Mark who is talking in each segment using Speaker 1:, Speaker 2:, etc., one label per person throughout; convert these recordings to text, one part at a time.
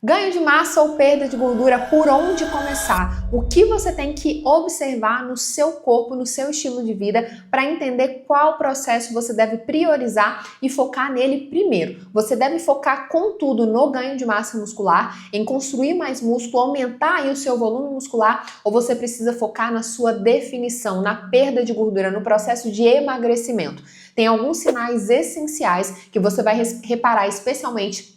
Speaker 1: Ganho de massa ou perda de gordura, por onde começar? O que você tem que observar no seu corpo, no seu estilo de vida, para entender qual processo você deve priorizar e focar nele primeiro. Você deve focar, contudo, no ganho de massa muscular, em construir mais músculo, aumentar aí o seu volume muscular, ou você precisa focar na sua definição, na perda de gordura, no processo de emagrecimento. Tem alguns sinais essenciais que você vai reparar especialmente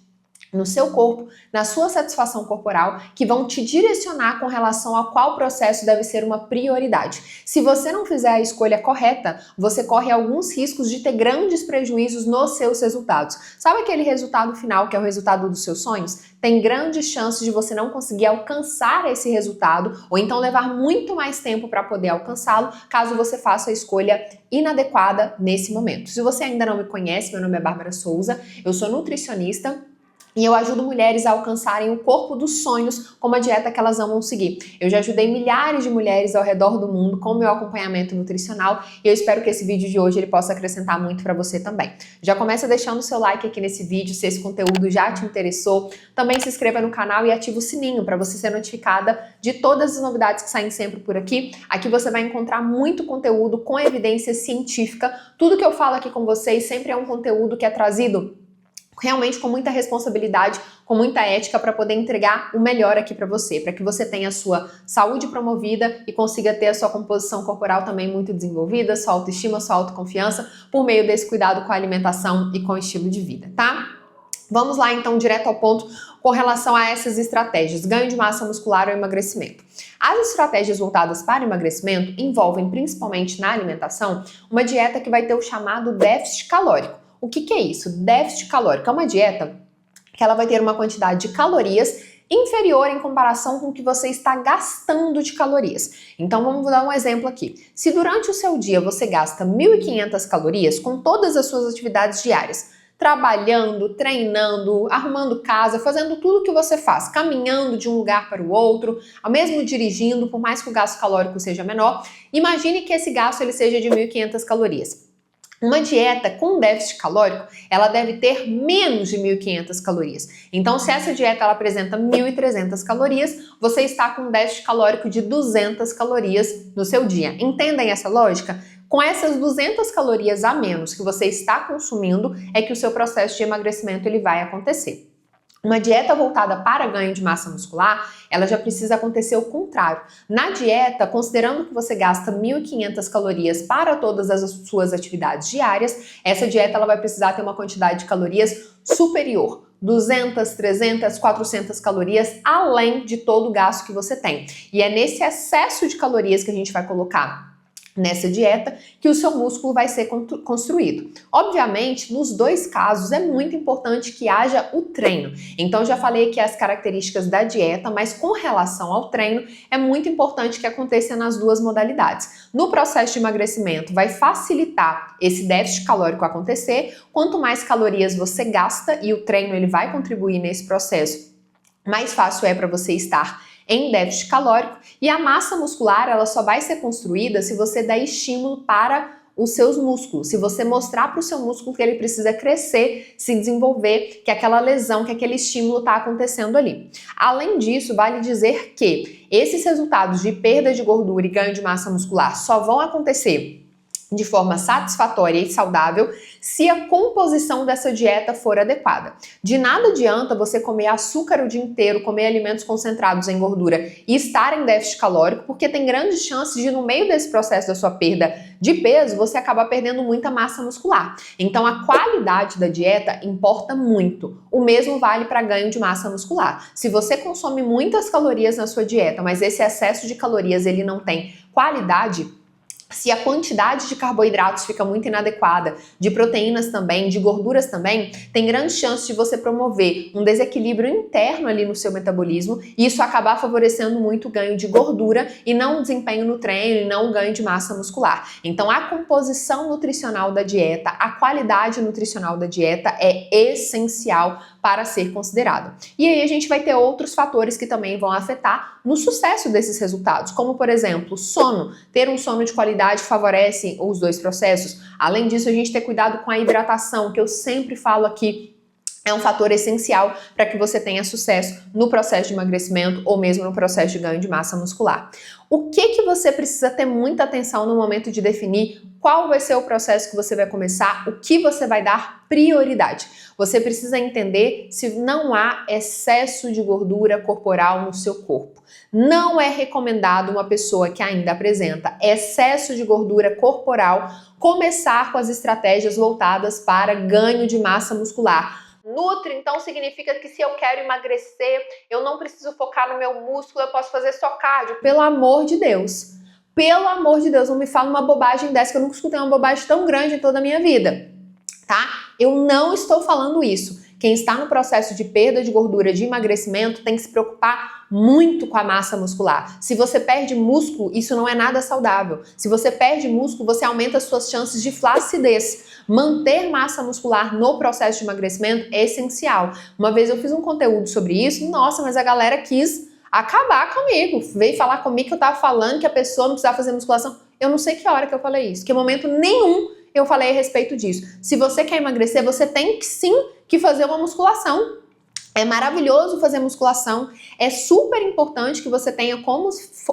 Speaker 1: no seu corpo, na sua satisfação corporal, que vão te direcionar com relação a qual processo deve ser uma prioridade. Se você não fizer a escolha correta, você corre alguns riscos de ter grandes prejuízos nos seus resultados. Sabe aquele resultado final que é o resultado dos seus sonhos? Tem grandes chances de você não conseguir alcançar esse resultado ou então levar muito mais tempo para poder alcançá-lo, caso você faça a escolha inadequada nesse momento. Se você ainda não me conhece, meu nome é Bárbara Souza, eu sou nutricionista e eu ajudo mulheres a alcançarem o corpo dos sonhos com uma dieta que elas amam seguir. Eu já ajudei milhares de mulheres ao redor do mundo com o meu acompanhamento nutricional e eu espero que esse vídeo de hoje ele possa acrescentar muito para você também. Já começa deixando o seu like aqui nesse vídeo se esse conteúdo já te interessou. Também se inscreva no canal e ative o sininho para você ser notificada de todas as novidades que saem sempre por aqui. Aqui você vai encontrar muito conteúdo com evidência científica. Tudo que eu falo aqui com vocês sempre é um conteúdo que é trazido realmente com muita responsabilidade, com muita ética para poder entregar o melhor aqui para você, para que você tenha a sua saúde promovida e consiga ter a sua composição corporal também muito desenvolvida, sua autoestima, sua autoconfiança, por meio desse cuidado com a alimentação e com o estilo de vida, tá? Vamos lá então direto ao ponto com relação a essas estratégias, ganho de massa muscular ou emagrecimento. As estratégias voltadas para emagrecimento envolvem principalmente na alimentação uma dieta que vai ter o chamado déficit calórico. O que é isso? Déficit calórico é uma dieta que ela vai ter uma quantidade de calorias inferior em comparação com o que você está gastando de calorias. Então vamos dar um exemplo aqui. Se durante o seu dia você gasta 1.500 calorias com todas as suas atividades diárias, trabalhando, treinando, arrumando casa, fazendo tudo o que você faz, caminhando de um lugar para o outro, mesmo dirigindo, por mais que o gasto calórico seja menor, imagine que esse gasto ele seja de 1.500 calorias. Uma dieta com déficit calórico, ela deve ter menos de 1.500 calorias. Então, se essa dieta ela apresenta 1.300 calorias, você está com um déficit calórico de 200 calorias no seu dia. Entendem essa lógica? Com essas 200 calorias a menos que você está consumindo, é que o seu processo de emagrecimento ele vai acontecer. Uma dieta voltada para ganho de massa muscular, ela já precisa acontecer o contrário. Na dieta, considerando que você gasta 1.500 calorias para todas as suas atividades diárias, essa dieta ela vai precisar ter uma quantidade de calorias superior. 200, 300, 400 calorias, além de todo o gasto que você tem. E é nesse excesso de calorias que a gente vai colocar nessa dieta que o seu músculo vai ser construído. Obviamente, nos dois casos é muito importante que haja o treino. Então já falei aqui as características da dieta, mas com relação ao treino é muito importante que aconteça nas duas modalidades. No processo de emagrecimento vai facilitar esse déficit calórico acontecer, quanto mais calorias você gasta e o treino ele vai contribuir nesse processo, mais fácil é para você estar em déficit calórico, e a massa muscular ela só vai ser construída se você der estímulo para os seus músculos, se você mostrar para o seu músculo que ele precisa crescer, se desenvolver, que aquela lesão, que aquele estímulo está acontecendo ali. Além disso, vale dizer que esses resultados de perda de gordura e ganho de massa muscular só vão acontecer de forma satisfatória e saudável se a composição dessa dieta for adequada. De nada adianta você comer açúcar o dia inteiro, comer alimentos concentrados em gordura e estar em déficit calórico, porque tem grandes chances de, no meio desse processo da sua perda de peso, você acabar perdendo muita massa muscular. Então a qualidade da dieta importa muito. O mesmo vale para ganho de massa muscular. Se você consome muitas calorias na sua dieta, mas esse excesso de calorias ele não tem qualidade, se a quantidade de carboidratos fica muito inadequada, de proteínas também, de gorduras também, tem grande chance de você promover um desequilíbrio interno ali no seu metabolismo e isso acabar favorecendo muito o ganho de gordura e não o desempenho no treino e não o ganho de massa muscular. Então a composição nutricional da dieta, a qualidade nutricional da dieta é essencial para ser considerado. E aí a gente vai ter outros fatores que também vão afetar no sucesso desses resultados, como por exemplo, sono. Ter um sono de qualidade favorece os dois processos. Além disso, a gente ter cuidado com a hidratação, que eu sempre falo aqui é um fator essencial para que você tenha sucesso no processo de emagrecimento ou mesmo no processo de ganho de massa muscular. O que você precisa ter muita atenção no momento de definir qual vai ser o processo que você vai começar, o que você vai dar prioridade? Você precisa entender se não há excesso de gordura corporal no seu corpo. Não é recomendado uma pessoa que ainda apresenta excesso de gordura corporal começar com as estratégias voltadas para ganho de massa muscular. Nutri, então, significa que se eu quero emagrecer, eu não preciso focar no meu músculo, eu posso fazer só cardio. Pelo amor de Deus. Pelo amor de Deus, não me fala uma bobagem dessa, que eu nunca escutei uma bobagem tão grande em toda a minha vida, tá? Eu não estou falando isso. Quem está no processo de perda de gordura, de emagrecimento, tem que se preocupar muito com a massa muscular. Se você perde músculo, isso não é nada saudável. Se você perde músculo, você aumenta as suas chances de flacidez. Manter massa muscular no processo de emagrecimento é essencial. Uma vez eu fiz um conteúdo sobre isso, nossa, mas a galera quis acabar comigo. Veio falar comigo que eu tava falando que a pessoa não precisava fazer musculação. Eu não sei que hora que eu falei isso, que momento nenhum eu falei a respeito disso. Se você quer emagrecer, você tem que sim que fazer uma musculação. É maravilhoso fazer musculação, é super importante que você tenha como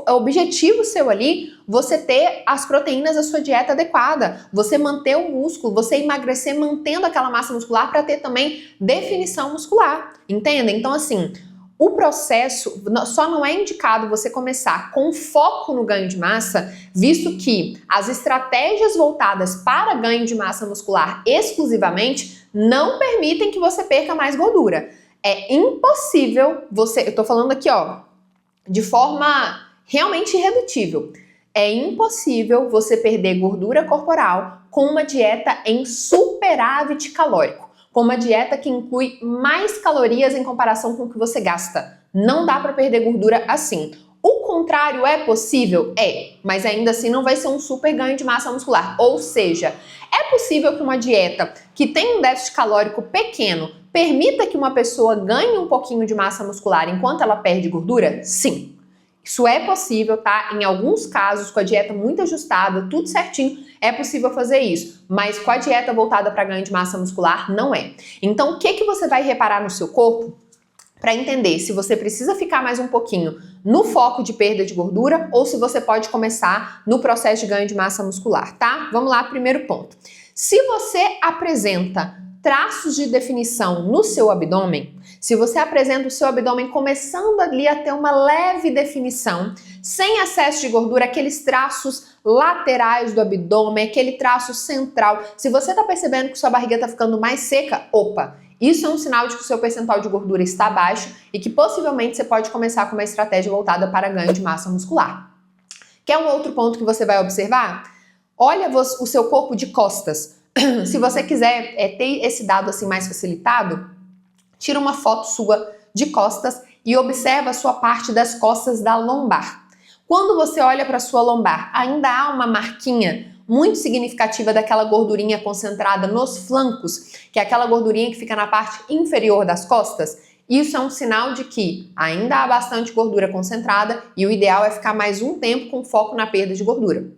Speaker 1: objetivo seu ali, você ter as proteínas da sua dieta adequada, você manter o músculo, você emagrecer mantendo aquela massa muscular para ter também definição muscular, entende? Então assim, o processo só não é indicado você começar com foco no ganho de massa, visto que as estratégias voltadas para ganho de massa muscular exclusivamente não permitem que você perca mais gordura. É impossível eu tô falando aqui, ó, de forma realmente irredutível. É impossível você perder gordura corporal com uma dieta em superávit calórico, com uma dieta que inclui mais calorias em comparação com o que você gasta. Não dá para perder gordura assim. O contrário é possível? É, mas ainda assim não vai ser um super ganho de massa muscular. Ou seja, é possível que uma dieta que tem um déficit calórico pequeno permita que uma pessoa ganhe um pouquinho de massa muscular enquanto ela perde gordura? Sim. Isso é possível, tá? Em alguns casos, com a dieta muito ajustada, tudo certinho, é possível fazer isso. Mas com a dieta voltada para ganho de massa muscular, não é. Então, o que você vai reparar no seu corpo para entender se você precisa ficar mais um pouquinho no foco de perda de gordura ou se você pode começar no processo de ganho de massa muscular, tá? Vamos lá, primeiro ponto. Se você apresenta traços de definição no seu abdômen, se você apresenta o seu abdômen começando ali a ter uma leve definição, sem excesso de gordura, aqueles traços laterais do abdômen, aquele traço central, se você está percebendo que sua barriga está ficando mais seca, opa, isso é um sinal de que o seu percentual de gordura está baixo e que possivelmente você pode começar com uma estratégia voltada para ganho de massa muscular. Quer um outro ponto que você vai observar? Olha o seu corpo de costas. Se você quiser ter esse dado assim mais facilitado, tira uma foto sua de costas e observa a sua parte das costas da lombar. Quando você olha para a sua lombar, ainda há uma marquinha muito significativa daquela gordurinha concentrada nos flancos, que é aquela gordurinha que fica na parte inferior das costas. Isso é um sinal de que ainda há bastante gordura concentrada e o ideal é ficar mais um tempo com foco na perda de gordura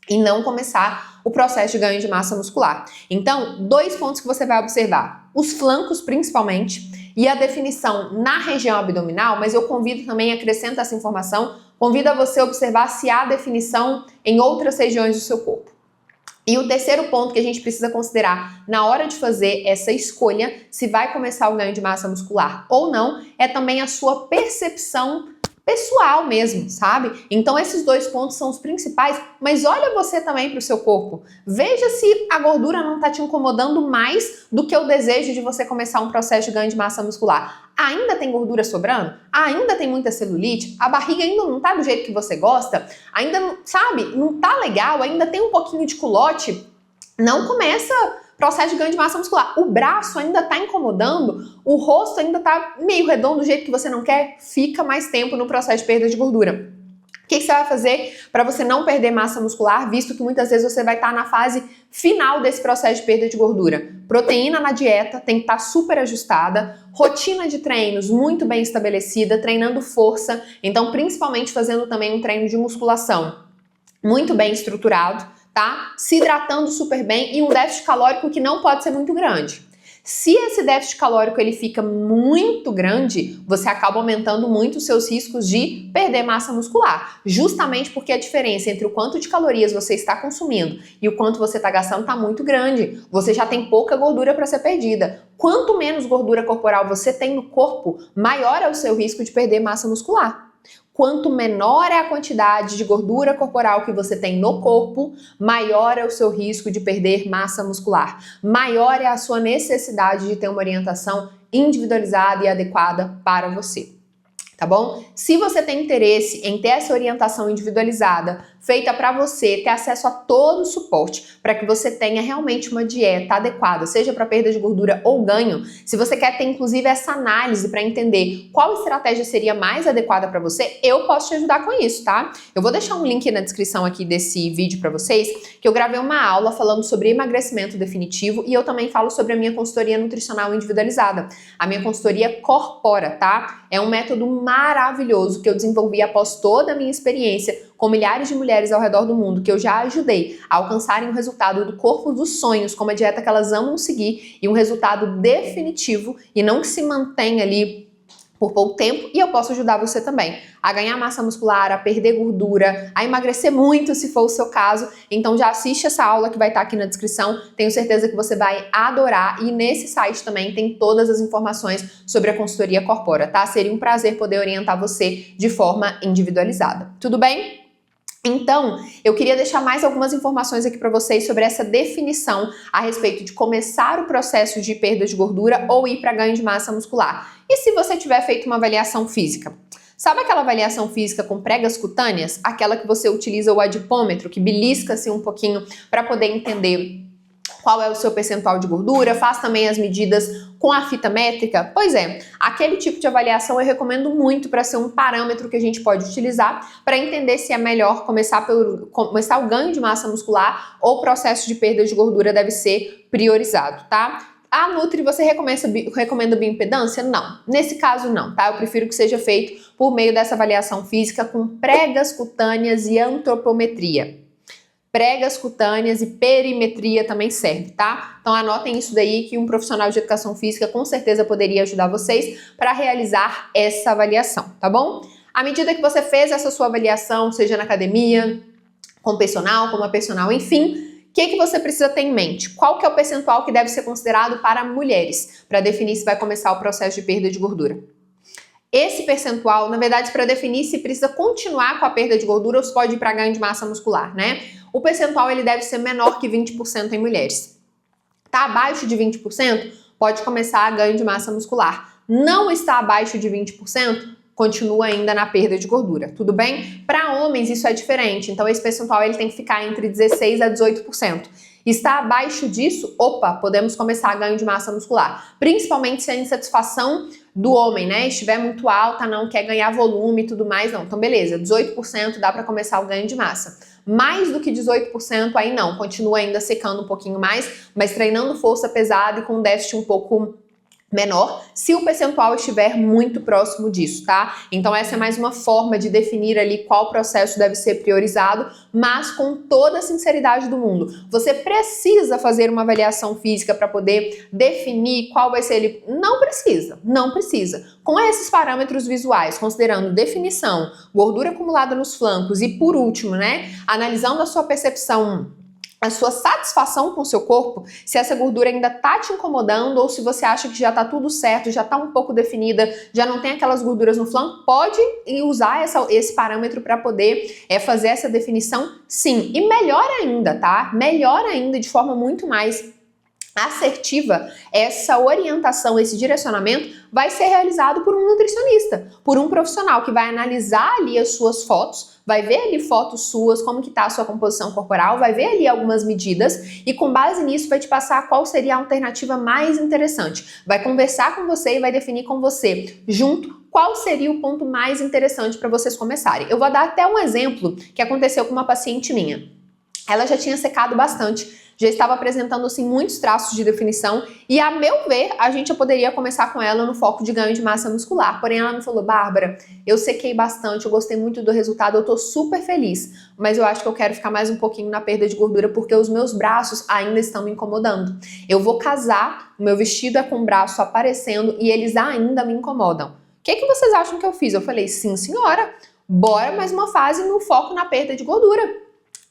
Speaker 1: e não começar o processo de ganho de massa muscular. Então, 2 pontos que você vai observar: os flancos principalmente e a definição na região abdominal, mas eu convido também, acrescento essa informação, convido a você observar se há definição em outras regiões do seu corpo. E o terceiro ponto que a gente precisa considerar na hora de fazer essa escolha, se vai começar o ganho de massa muscular ou não, é também a sua percepção pessoal mesmo, sabe? Então esses 2 pontos são os principais, mas olha você também para o seu corpo. Veja se a gordura não está te incomodando mais do que o desejo de você começar um processo de ganho de massa muscular. Ainda tem gordura sobrando? Ainda tem muita celulite? A barriga ainda não tá do jeito que você gosta? Ainda não, sabe? Não tá legal? Ainda tem um pouquinho de culote? Não começa processo de ganho de massa muscular. O braço ainda tá incomodando, o rosto ainda tá meio redondo do jeito que você não quer, fica mais tempo no processo de perda de gordura. O que você vai fazer para você não perder massa muscular, visto que muitas vezes você vai estar na fase final desse processo de perda de gordura? Proteína na dieta tem que estar super ajustada, rotina de treinos muito bem estabelecida, treinando força, então principalmente fazendo também um treino de musculação muito bem estruturado, tá? Se hidratando super bem e um déficit calórico que não pode ser muito grande. Se esse déficit calórico ele fica muito grande, você acaba aumentando muito os seus riscos de perder massa muscular, justamente porque a diferença entre o quanto de calorias você está consumindo e o quanto você está gastando está muito grande. Você já tem pouca gordura para ser perdida. Quanto menos gordura corporal você tem no corpo, maior é o seu risco de perder massa muscular. Quanto menor é a quantidade de gordura corporal que você tem no corpo, maior é o seu risco de perder massa muscular. Maior é a sua necessidade de ter uma orientação individualizada e adequada para você. Tá bom? Se você tem interesse em ter essa orientação individualizada, feita para você, ter acesso a todo o suporte, para que você tenha realmente uma dieta adequada, seja para perda de gordura ou ganho, se você quer ter inclusive essa análise para entender qual estratégia seria mais adequada para você, eu posso te ajudar com isso, tá? Eu vou deixar um link na descrição aqui desse vídeo para vocês, que eu gravei uma aula falando sobre emagrecimento definitivo e eu também falo sobre a minha consultoria nutricional individualizada. A minha consultoria Corpora, tá? É um método maravilhoso que eu desenvolvi após toda a minha experiência com milhares de mulheres ao redor do mundo, que eu já ajudei a alcançarem o resultado do corpo dos sonhos, como a dieta que elas amam seguir, e um resultado definitivo e não que se mantém ali por pouco tempo, e eu posso ajudar você também a ganhar massa muscular, a perder gordura, a emagrecer muito se for o seu caso. Então já assiste essa aula que vai estar aqui na descrição, tenho certeza que você vai adorar, e nesse site também tem todas as informações sobre a consultoria Corpora, tá? Seria um prazer poder orientar você de forma individualizada. Tudo bem? Então, eu queria deixar mais algumas informações aqui para vocês sobre essa definição a respeito de começar o processo de perda de gordura ou ir para ganho de massa muscular. E se você tiver feito uma avaliação física? Sabe aquela avaliação física com pregas cutâneas? Aquela que você utiliza o adipômetro, que belisca-se um pouquinho para poder entender qual é o seu percentual de gordura, faz também as medidas com a fita métrica? Pois é, aquele tipo de avaliação eu recomendo muito para ser um parâmetro que a gente pode utilizar para entender se é melhor começar o ganho de massa muscular ou o processo de perda de gordura deve ser priorizado, tá? A Nutri, você recomenda bioimpedância? Não. Nesse caso, não, tá? Eu prefiro que seja feito por meio dessa avaliação física com pregas cutâneas e antropometria. Pregas cutâneas e perimetria também serve, tá? Então anotem isso daí que um profissional de educação física com certeza poderia ajudar vocês para realizar essa avaliação, tá bom? À medida que você fez essa sua avaliação, seja na academia, com personal, como a personal, enfim, o que você precisa ter em mente? Qual que é o percentual que deve ser considerado para mulheres, para definir se vai começar o processo de perda de gordura? Esse percentual, na verdade, para definir se precisa continuar com a perda de gordura ou se pode ir para ganho de massa muscular, né? O percentual ele deve ser menor que 20% em mulheres. Está abaixo de 20%? Pode começar a ganho de massa muscular. Não está abaixo de 20%? Continua ainda na perda de gordura, tudo bem? Para homens isso é diferente, então esse percentual ele tem que ficar entre 16% a 18%. Está abaixo disso, opa, podemos começar a ganho de massa muscular. Principalmente se a insatisfação do homem, né, estiver muito alta, não quer ganhar volume e tudo mais, não. Então beleza, 18% dá para começar o ganho de massa. Mais do que 18% aí não, continua ainda secando um pouquinho mais, mas treinando força pesada e com um déficit um pouco menor, se o percentual estiver muito próximo disso, tá? Então essa é mais uma forma de definir ali qual processo deve ser priorizado, mas com toda a sinceridade do mundo. Você precisa fazer uma avaliação física para poder definir qual vai ser ele. Não precisa, não precisa. Com esses parâmetros visuais, considerando definição, gordura acumulada nos flancos e por último, né, analisando a sua percepção, a sua satisfação com o seu corpo, se essa gordura ainda tá te incomodando ou se você acha que já tá tudo certo, já tá um pouco definida, já não tem aquelas gorduras no flanco, pode usar esse parâmetro para poder fazer essa definição, sim. E melhor ainda, tá? Melhor ainda, de forma muito mais assertiva, essa orientação, esse direcionamento vai ser realizado por um nutricionista, por um profissional que vai analisar ali as suas fotos, vai ver ali fotos suas, como que tá a sua composição corporal, vai ver ali algumas medidas e com base nisso vai te passar qual seria a alternativa mais interessante. Vai conversar com você e vai definir com você, junto, qual seria o ponto mais interessante para vocês começarem. Eu vou dar até um exemplo que aconteceu com uma paciente minha. Ela já tinha secado bastante, já estava apresentando assim muitos traços de definição e, a meu ver, a gente já poderia começar com ela no foco de ganho de massa muscular. Porém, ela me falou: Bárbara, eu sequei bastante, eu gostei muito do resultado, eu tô super feliz, mas eu acho que eu quero ficar mais um pouquinho na perda de gordura porque os meus braços ainda estão me incomodando. Eu vou casar, o meu vestido é com o braço aparecendo e eles ainda me incomodam. O que vocês acham que eu fiz? Eu falei: sim, senhora, bora mais uma fase no foco na perda de gordura.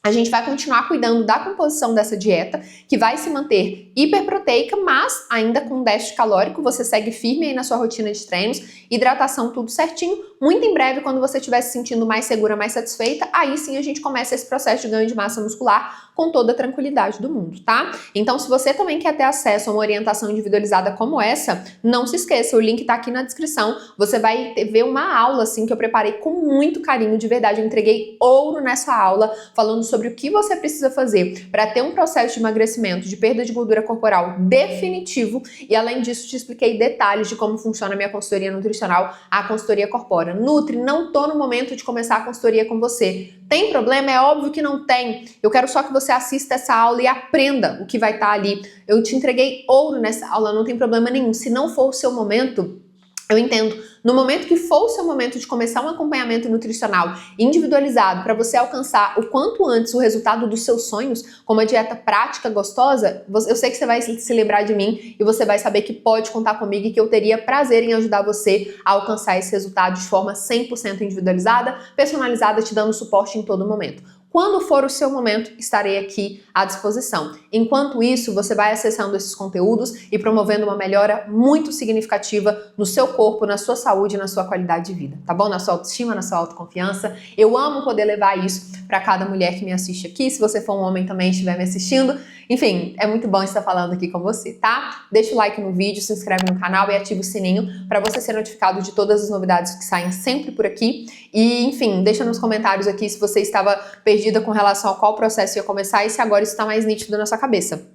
Speaker 1: A gente vai continuar cuidando da composição dessa dieta, que vai se manter hiperproteica, mas ainda com déficit calórico. Você segue firme aí na sua rotina de treinos, hidratação, tudo certinho. Muito em breve, quando você estiver se sentindo mais segura, mais satisfeita, aí sim a gente começa esse processo de ganho de massa muscular com toda a tranquilidade do mundo, tá? Então, se você também quer ter acesso a uma orientação individualizada como essa, não se esqueça, o link tá aqui na descrição. Você vai ver uma aula, assim, que eu preparei com muito carinho, de verdade. Eu entreguei ouro nessa aula, falando sobre o que você precisa fazer para ter um processo de emagrecimento, de perda de gordura corporal definitivo. E além disso, te expliquei detalhes de como funciona a minha consultoria nutricional, a consultoria Corpora. Nutri, não tô no momento de começar a consultoria com você. Tem problema? É óbvio que não tem. Eu quero só que você assista essa aula e aprenda o que vai estar ali. Eu te entreguei ouro nessa aula, não tem problema nenhum. Se não for o seu momento, eu entendo. No momento que for o seu momento de começar um acompanhamento nutricional individualizado para você alcançar o quanto antes o resultado dos seus sonhos, com uma dieta prática, gostosa, eu sei que você vai se lembrar de mim e você vai saber que pode contar comigo e que eu teria prazer em ajudar você a alcançar esse resultado de forma 100% individualizada, personalizada, te dando suporte em todo momento. Quando for o seu momento, estarei aqui à disposição. Enquanto isso, você vai acessando esses conteúdos e promovendo uma melhora muito significativa no seu corpo, na sua saúde, na sua qualidade de vida, tá bom? Na sua autoestima, na sua autoconfiança. Eu amo poder levar isso para cada mulher que me assiste aqui. Se você for um homem também e estiver me assistindo, enfim, é muito bom estar falando aqui com você, tá? Deixa o like no vídeo, se inscreve no canal e ativa o sininho para você ser notificado de todas as novidades que saem sempre por aqui. E, enfim, deixa nos comentários aqui se você estava perdida com relação a qual processo ia começar e se agora isso está mais nítido na sua cabeça.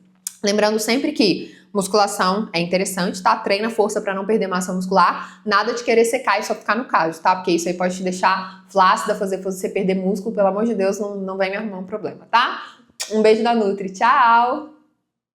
Speaker 1: Lembrando sempre que musculação é interessante, tá? Treina força para não perder massa muscular. Nada de querer secar e só ficar no caso, tá? Porque isso aí pode te deixar flácida, fazer você perder músculo. Pelo amor de Deus, não vem me arrumar um problema, tá? Um beijo da Nutri. Tchau!